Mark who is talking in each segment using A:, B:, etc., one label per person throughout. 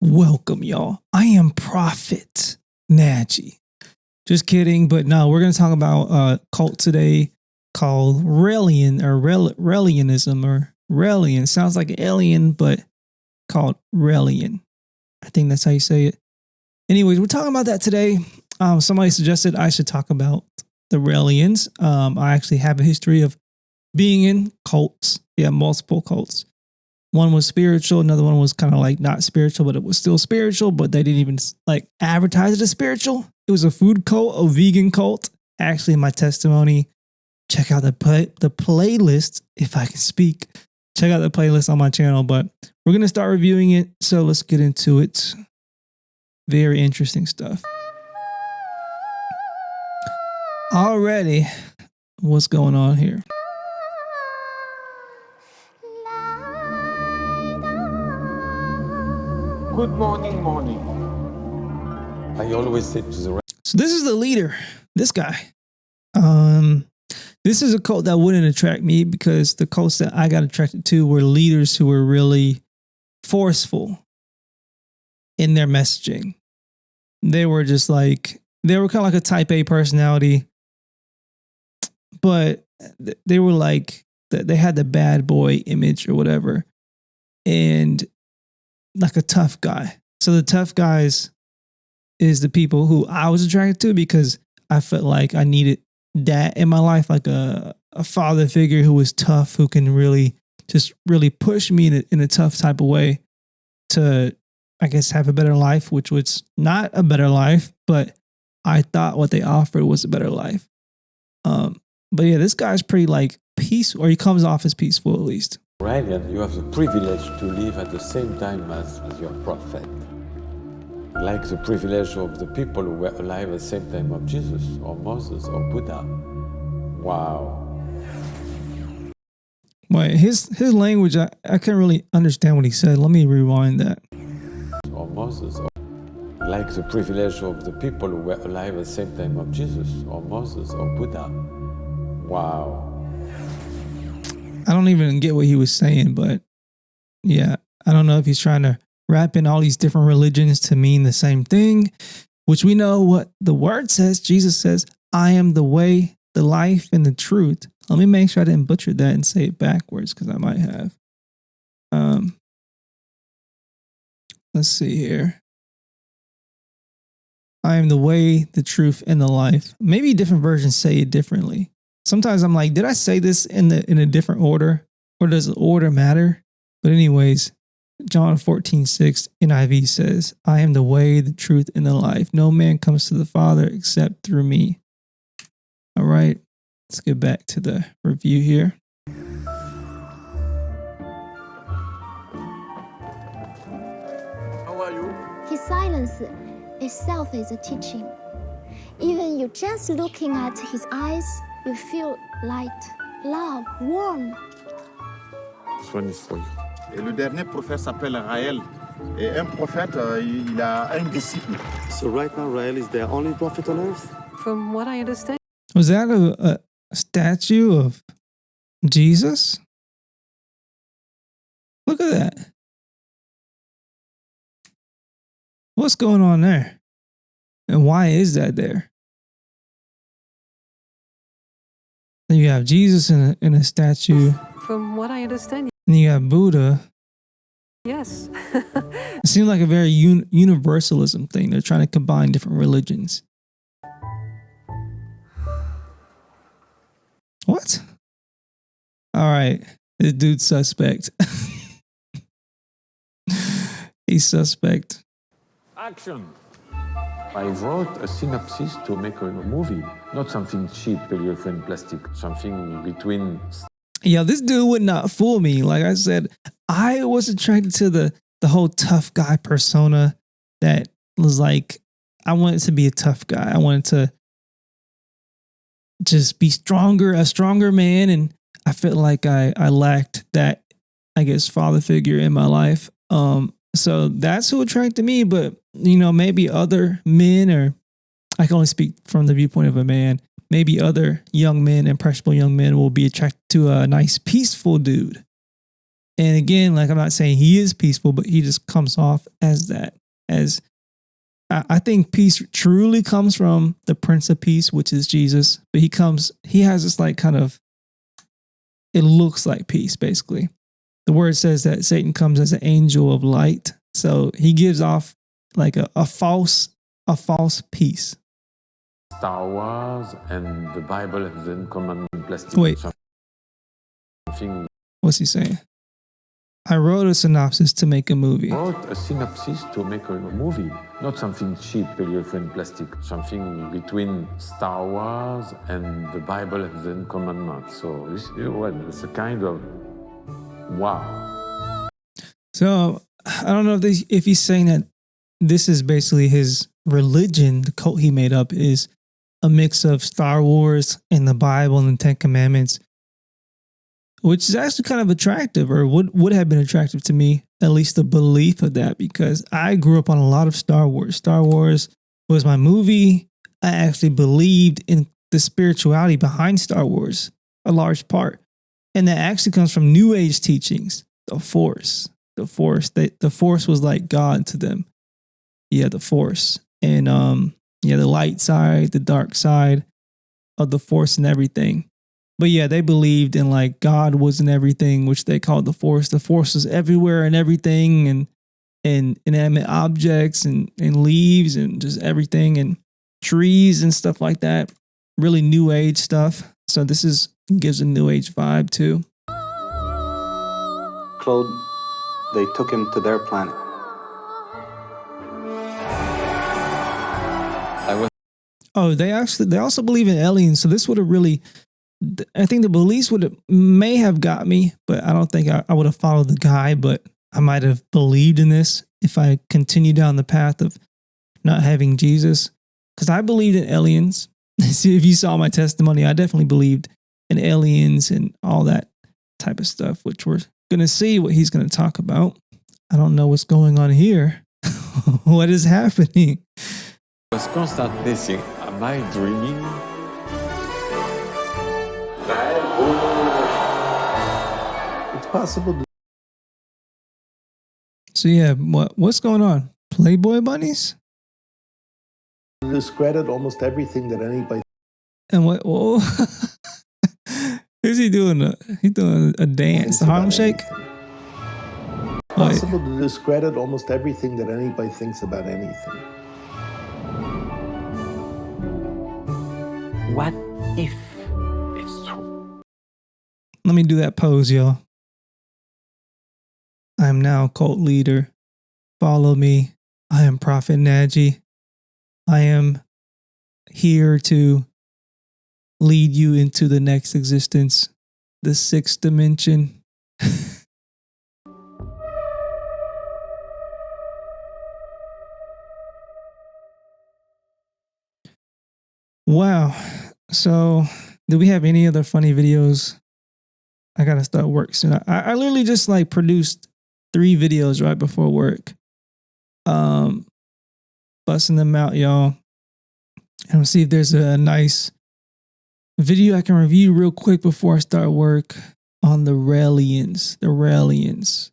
A: Welcome, y'all. I am Prophet Naji. Just kidding, but no, we're going to talk about a cult today called Raelian or Raelianism or Raelian. Sounds like an alien, but called Raelian. I think that's how you say it. Anyways, we're talking about that today. Somebody suggested I should talk about the Raelians. I actually have a history of being in cults. Yeah, multiple cults. One was spiritual, another one was kind of like not spiritual, but it was still spiritual, but they didn't even like advertise it as spiritual. It was a food cult, a vegan cult. Actually, in my testimony, check out the playlist, if I can speak. Check out the playlist on my channel, but we're going to start reviewing it. So let's get into it. Very interesting stuff. Already, what's going on here?
B: Good morning. I always say to the
A: So this is the leader, this guy. This is a cult that wouldn't attract me because the cults that I got attracted to were leaders who were really forceful in their messaging. They were just like, they were kind of like a type A personality, but they were like, they had the bad boy image or whatever. And like a tough guy. So the tough guys is the people who I was attracted to because I felt like I needed that in my life, like a father figure who was tough, who can really push me in a tough type of way to, I guess, have a better life, which was not a better life, but I thought what they offered was a better life. But yeah, this guy's pretty like peaceful, or he comes off as peaceful at least.
B: Raelian, you have the privilege to live at the same time as your prophet. Like the privilege of the people who were alive at the same time of Jesus or Moses or Buddha. Wow.
A: Well, his language, I couldn't really understand what he said. Let me rewind that.
B: Or Moses. Like the privilege of the people who were alive at the same time of Jesus or Moses or Buddha. Wow.
A: I don't even get what he was saying, but yeah, I don't know if he's trying to wrap in all these different religions to mean the same thing, which we know what the word says. Jesus says, I am the way, the life, and the truth. Let me make sure I didn't butcher that and say it backwards because I might have. Let's see here. I am the way, the truth, and the life. Maybe different versions say it differently. Sometimes I'm like, did I say this in a different order, or does the order matter? But anyways, John 14:6 NIV says, I am the way, the truth, and the life. No man comes to the Father except through me. All right, let's get back to the review here.
B: How are you?
C: His silence itself is a teaching. Even you just looking at his eyes, you feel light, love, warm.
B: This one is for you.
D: Et le dernier prophète s'appelle Raël. Et un prophète, il a un disciple.
E: So right now, Rael is the only prophet on earth?
F: From what I understand.
A: Was that a statue of Jesus? Look at that. What's going on there? And why is that there? Then you have Jesus in a statue.
F: From what I understand,
A: And you have Buddha.
F: yes.
A: It seems like a very universalism thing. They're trying to combine different religions. What? All right. This dude's suspect. He's suspect.
B: Action! I wrote a synopsis to make a movie, not something cheap, polyurethane plastic, something between.
A: Yeah, this dude would not fool me. Like I said, I was attracted to the whole tough guy persona that was like, I wanted to be a tough guy. I wanted to just be stronger, a stronger man. And I felt like I lacked that, I guess, father figure in my life. So that's who attracted me. But, you know, maybe other men, or I can only speak from the viewpoint of a man, maybe other young men, impressionable young men, will be attracted to a nice, peaceful dude. And again, like I'm not saying he is peaceful, but he just comes off as that. As I think peace truly comes from the Prince of Peace, which is Jesus. But he has this like kind of, it looks like peace, basically. The word says that Satan comes as an angel of light. So he gives off like a false peace.
B: Star Wars and the Bible have then commandment plastic.
A: Wait.
B: Something.
A: What's he saying? I wrote a synopsis to make a movie.
B: Wrote a synopsis to make a movie, not something cheap, polyurethane plastic, something between Star Wars and the Bible and the commandments. So it's a kind of wow.
A: So I don't know if he's saying that this is basically his religion, the cult he made up is a mix of Star Wars and the Bible and the Ten Commandments, which is actually kind of attractive, or would have been attractive to me, at least the belief of that, because I grew up on a lot of Star Wars. Star Wars was my movie. I actually believed in the spirituality behind Star Wars, a large part. And that actually comes from New Age teachings, the Force. The Force was like God to them. Yeah, the Force. And the light side, the dark side of the Force and everything. But yeah, they believed in like God was in everything, which they called the Force. The Force was everywhere and everything, and inanimate objects and leaves and just everything and trees and stuff like that. Really New Age stuff. So this gives a New Age vibe too.
E: Claude, they took him to their planet.
A: Oh, they also believe in aliens. So this would have really, I think the beliefs may have got me, but I don't think I would have followed the guy, but I might have believed in this if I continued down the path of not having Jesus. Because I believed in aliens. See, if you saw my testimony, I definitely believed in aliens and all that type of stuff, which we're going to see what he's going to talk about. I don't know what's going on here. What is happening?
B: I was constantly thinking, am I dreaming?
G: It's possible.
A: So yeah, what's going on? Playboy bunnies?
G: To discredit almost everything that anybody.
A: And what? Whoa. Is he doing? He's doing a dance, a Harlem Shake.
G: Possible to discredit almost everything that anybody thinks about anything.
H: What if it's true?
A: Let me do that pose, y'all. I am now cult leader. Follow me. I am Prophet Naji. I am here to lead you into the next existence, the sixth dimension. Wow. So, do we have any other funny videos? I gotta start work soon. I literally just like produced 3 videos right before work. Busting them out, y'all. And we'll see if there's a nice video I can review real quick before I start work on the Raelians. The Raelians.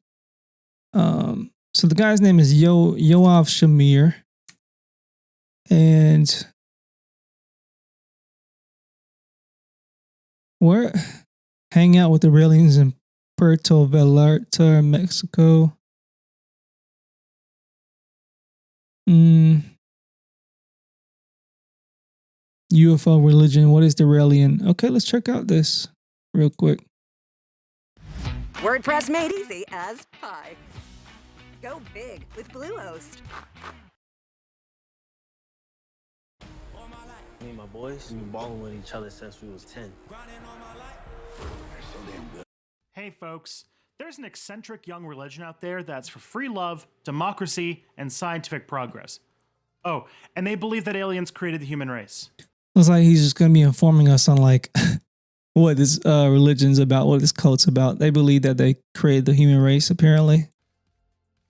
A: So the guy's name is Yoav Shamir. And where hang out with the Raelians in Puerto Vallarta, Mexico. UFO religion. What is the Raelian? Okay, let's check out this real quick.
I: WordPress made easy as pie. Go big with Bluehost.
J: Me and my boys, we've been balling with each other since we was 10.
K: Hey folks, there's an eccentric young religion out there that's for free love, democracy, and scientific progress. Oh, and they believe that aliens created the human race.
A: Looks like he's just going to be informing us on like what this religion's about, what this cult's about. They believe that they created the human race, apparently.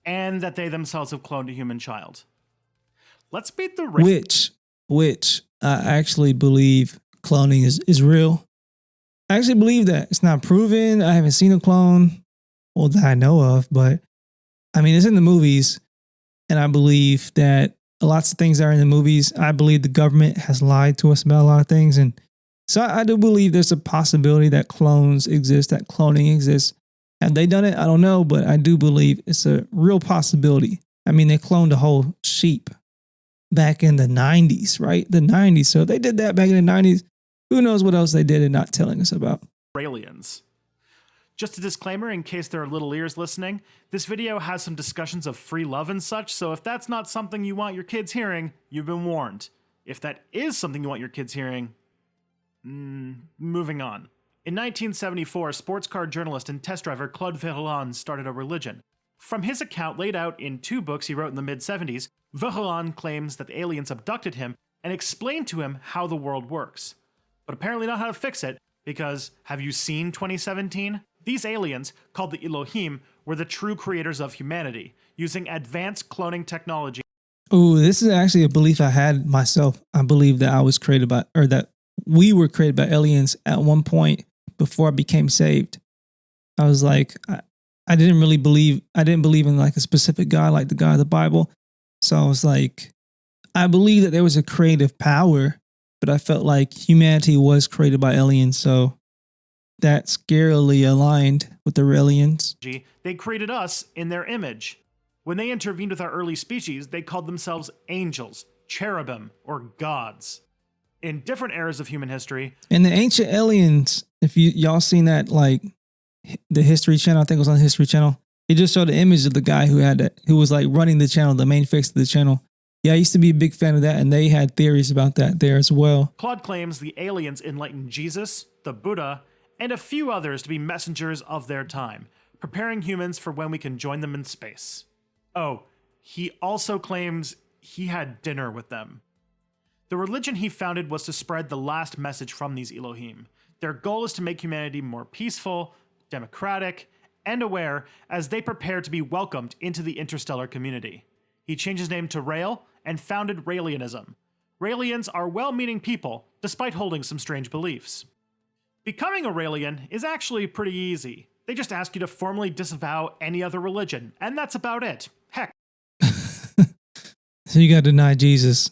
K: And that they themselves have cloned a human child. Let's beat the race.
A: Which I actually believe cloning is real. I actually believe that. It's not proven. I haven't seen a clone. well, that I know of, but I mean, it's in the movies. And I believe that lots of things that are in the movies, I believe the government has lied to us about a lot of things. And so I do believe there's a possibility that clones exist, that cloning exists. Have they done it? I don't know, but I do believe it's a real possibility. I mean, they cloned a whole sheep back in the 90s, right? The 90s. So if they did that back in the 90s, who knows what else they did and not telling us about.
K: Raelians. Just a disclaimer in case there are little ears listening, this video has some discussions of free love and such, so if that's not something you want your kids hearing, you've been warned. If that is something you want your kids hearing, moving on. In 1974, sports car journalist and test driver Claude Raelian started a religion. From his account laid out in 2 books he wrote in the mid-70s, Raelian claims that aliens abducted him and explained to him how the world works. But apparently not how to fix it, because have you seen 2017? These aliens, called the Elohim, were the true creators of humanity, using advanced cloning technology.
A: Oh, this is actually a belief I had myself. I believe that I was created by, or that we were created by aliens at one point before I became saved. I was like, I didn't believe in like a specific God, like the God of the Bible. So I was like, I believe that there was a creative power, but I felt like humanity was created by aliens. So that scarily aligned with the Raelians.
K: They created us in their image. When they intervened with our early species, they called themselves angels, cherubim, or gods. In different eras of human history.
A: And the ancient aliens, if y'all seen that, like the History Channel, I think it was on the History Channel. It just showed the image of the guy who was like running the channel, the main face of the channel. Yeah, I used to be a big fan of that, and they had theories about that there as well.
K: Claude claims the aliens enlightened Jesus, the Buddha, and a few others to be messengers of their time, preparing humans for when we can join them in space. Oh, he also claims he had dinner with them. The religion he founded was to spread the last message from these Elohim. Their goal is to make humanity more peaceful, democratic, and aware as they prepare to be welcomed into the interstellar community. He changed his name to Rael and founded Raelianism. Raelians are well-meaning people, despite holding some strange beliefs. Becoming a Raelian is actually pretty easy. They just ask you to formally disavow any other religion, and that's about it. Heck.
A: So you got to deny Jesus.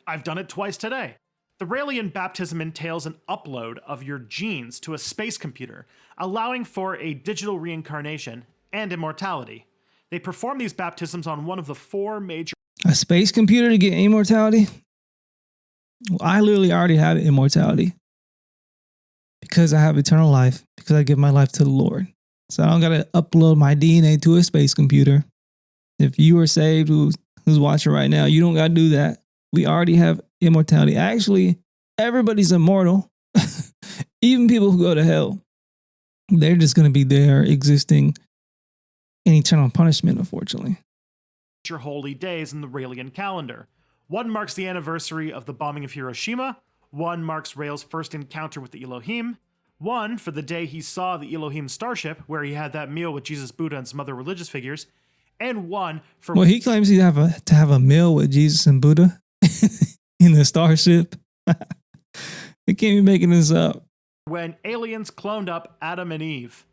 K: I've done it twice today. The Raelian baptism entails an upload of your genes to a space computer, allowing for a digital reincarnation and immortality. They perform these baptisms on one of the 4 major...
A: A space computer to get immortality? Well, I literally already have immortality. Because I have eternal life, because I give my life to the Lord. So I don't got to upload my DNA to a space computer. If you are saved, who's watching right now, you don't got to do that. We already have immortality. Actually, everybody's immortal. Even people who go to hell, they're just going to be there existing in eternal punishment, unfortunately.
K: Holy days in the Raelian calendar. One marks the anniversary of the bombing of Hiroshima. One marks Rael's first encounter with the Elohim. One for the day he saw the Elohim starship, where he had that meal with Jesus, Buddha, and some other religious figures. And one for...
A: Well, he claims to have a meal with Jesus and Buddha in the starship. They can't be making this up.
K: When aliens cloned up Adam and Eve.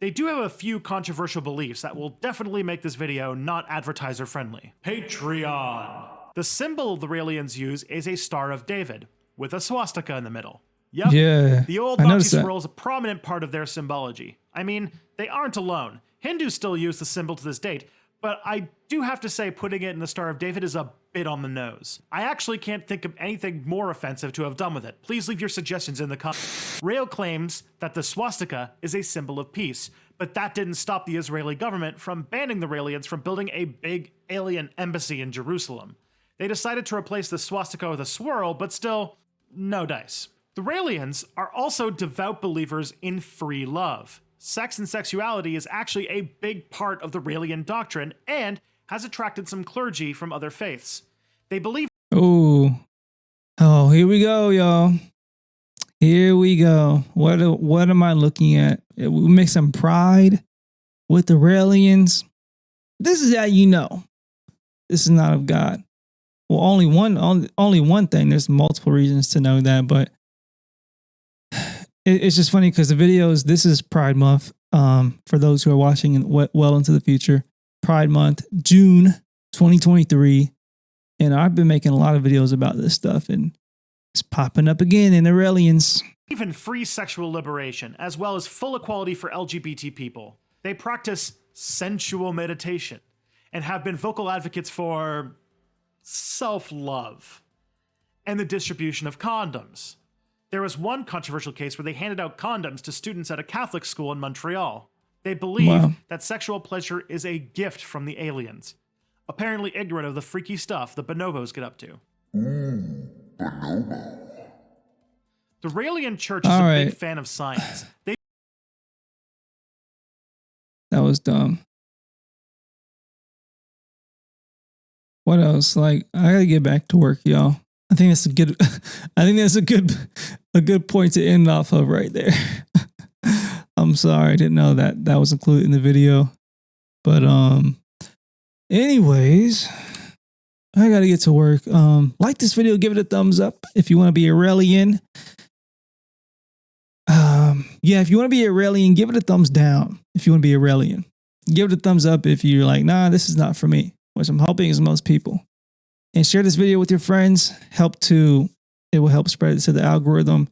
K: They do have a few controversial beliefs that will definitely make this video not advertiser friendly. Patreon. The symbol the Raelians use is a Star of David, with a swastika in the middle. Yep.
A: Yeah,
K: the old Nazi scroll is a prominent part of their symbology. I mean, they aren't alone. Hindus still use the symbol to this date, but I do have to say putting it in the Star of David is a bit on the nose. I actually can't think of anything more offensive to have done with it. Please leave your suggestions in the comments. Rael claims that the swastika is a symbol of peace, but that didn't stop the Israeli government from banning the Raelians from building a big alien embassy in Jerusalem. They decided to replace the swastika with a swirl, but still, no dice. The Raelians are also devout believers in free love. Sex and sexuality is actually a big part of the Raelian doctrine and has attracted some clergy from other faiths. They believe...
A: Oh, here we go, y'all. Here we go. What am I looking at? We mix some pride with the Raelians. This is how you know this is not of God. Well, only one thing. There's multiple reasons to know that, but it's just funny because the videos, this is Pride Month. For those who are watching well into the future, Pride Month, June 2023. And I've been making a lot of videos about this stuff, and it's popping up again in the Raelians.
K: Even free sexual liberation, as well as full equality for LGBT people. They practice sensual meditation and have been vocal advocates for self-love and the distribution of condoms. There was one controversial case where they handed out condoms to students at a Catholic school in Montreal. They believe that sexual pleasure is a gift from the aliens, apparently ignorant of the freaky stuff the bonobos get up to.
L: Bonobo.
K: The Raelian Church is a big fan of science.
A: That was dumb. What else? Like, I gotta get back to work, y'all. I think that's a good. I think that's a good point to end off of right there. I'm sorry, I didn't know that was included in the video. But anyways, I gotta get to work. Like this video, give it a thumbs up if you want to be a Raelian. Yeah, if you want to be a Raelian, give it a thumbs down. If you want to be a Raelian, give it a thumbs up if you're like, nah, this is not for me. Which I'm hoping is most people. And share this video with your friends. It will help spread it to the algorithm,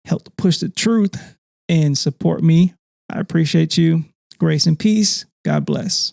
A: help to push the truth, and support me. I appreciate you. Grace and peace. God bless.